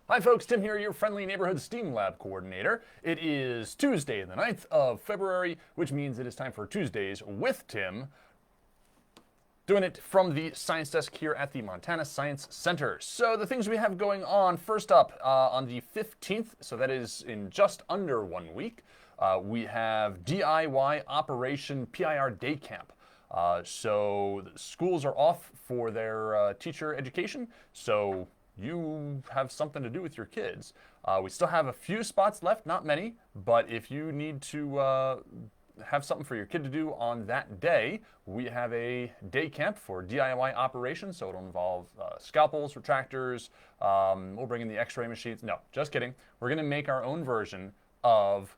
Hi folks, Tim here, your friendly neighborhood STEAM Lab coordinator. It is Tuesday, the 9th of February, which means it is time for Tuesdays with Tim, doing it from the science desk here at the Montana Science Center. So the things we have going on, first up, on the 15th, so that is in just under 1 week, we have DIY Operation PIR Daycamp. So the schools are off for their teacher education, so you have something to do with your kids. We still have a few spots left, not many, but if you need to have something for your kid to do on that day, we have a day camp for DIY operations, so it'll involve scalpels, retractors, we'll bring in the x-ray machines. No, just kidding. We're gonna make our own version of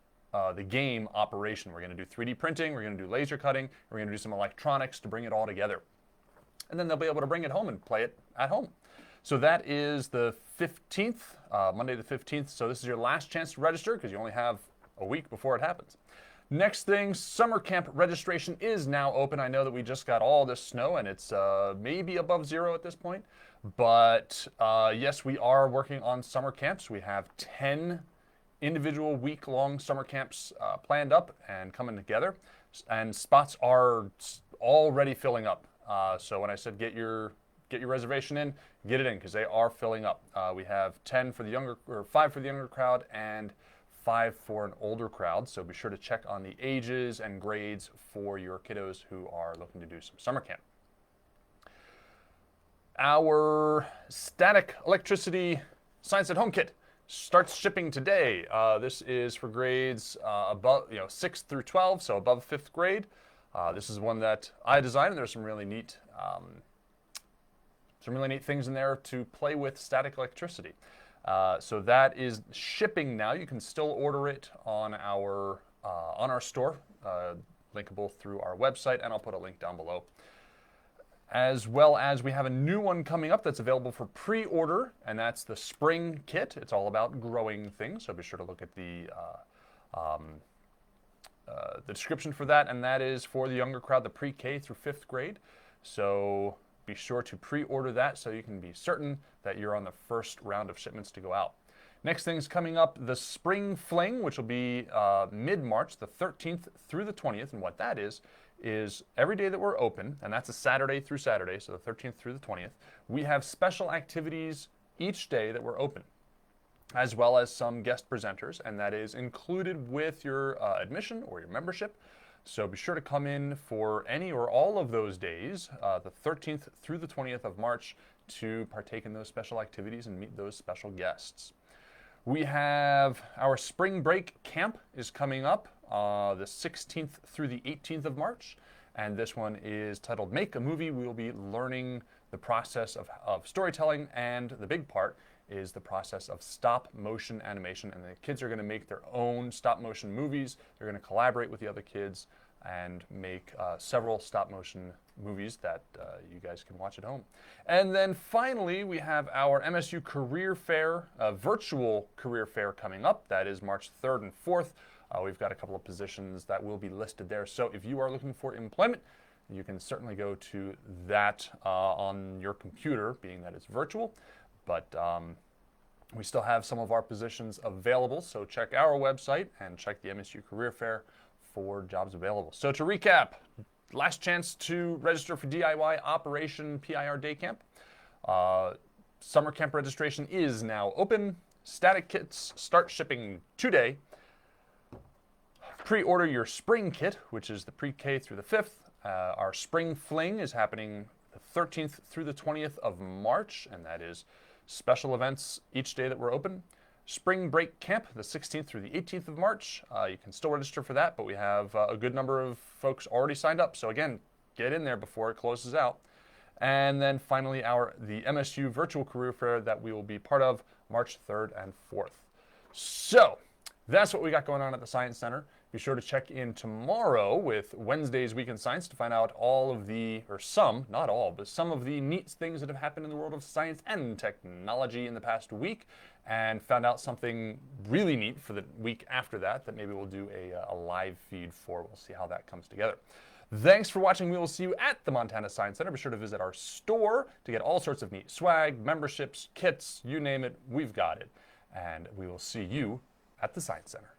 the game operation. We're gonna do 3D printing, we're gonna do laser cutting, we're gonna do some electronics to bring it all together. And then they'll be able to bring it home and play it at home. So that is the 15th, Monday the 15th. So this is your last chance to register because you only have a week before it happens. Next thing, summer camp registration is now open. I know that we just got all this snow and it's maybe above zero at this point. But yes, we are working on summer camps. We have 10 individual week-long summer camps planned up and coming together. And spots are already filling up. So when I said get your reservation in, get it in because they are filling up. We have 10 for the younger, or 5 for the younger crowd and 5 for an older crowd. So be sure to check on the ages and grades for your kiddos who are looking to do some summer camp. Our static electricity science at home kit starts shipping today. This is for grades above, 6 through 12, so above 5th grade. This is one that I designed, and there's some really neat things in there to play with static electricity. So that is shipping now. You can still order it on our store, linkable through our website, and I'll put a link down below. As well as we have a new one coming up that's available for pre-order, and that's the spring kit. It's all about growing things, so be sure to look at the description for that, and that is for the younger crowd, the pre-K through 5th grade. So be sure to pre-order that so you can be certain that you're on the first round of shipments to go out. Next thing's coming up, the Spring Fling, which will be mid-March, the 13th through the 20th. And what that is every day that we're open, and that's a Saturday through Saturday, so the 13th through the 20th, we have special activities each day that we're open, as well as some guest presenters, and that is included with your admission or your membership. So be sure to come in for any or all of those days, the 13th through the 20th of March, to partake in those special activities and meet those special guests. We have our spring break camp is coming up the 16th through the 18th of March, and this one is titled Make a Movie. We will be learning the process of storytelling, and the big part is the process of stop motion animation, and the kids are going to make their own stop motion movies. They're going to collaborate with the other kids and make several stop motion movies that you guys can watch at home. And then finally, we have our MSU Career Fair, virtual career fair coming up. That is March 3rd and 4th. We've got a couple of positions that will be listed there. So if you are looking for employment, you can certainly go to that on your computer, being that it's virtual. But we still have some of our positions available, so check our website and check the MSU Career Fair for jobs available. So to recap, last chance to register for DIY Operation PIR Daycamp. Summer camp registration is now open. Static kits start shipping today. Pre-order your spring kit, which is the pre-K through the 5th. Our spring fling is happening the 13th through the 20th of March, and that is special events each day that we're open. Spring break camp, the 16th through the 18th of March. You can still register for that, but we have a good number of folks already signed up. So again, get in there before it closes out. And then finally, the MSU Virtual Career Fair that we will be part of March 3rd and 4th. So that's what we got going on at the Science Center. Be sure to check in tomorrow with Wednesday's Week in Science to find out all of the, or some, not all, but some of the neat things that have happened in the world of science and technology in the past week, and found out something really neat for the week after that maybe we'll do a live feed for. We'll see how that comes together. Thanks for watching. We will see you at the Montana Science Center. Be sure to visit our store to get all sorts of neat swag, memberships, kits, you name it, we've got it. And we will see you at the Science Center.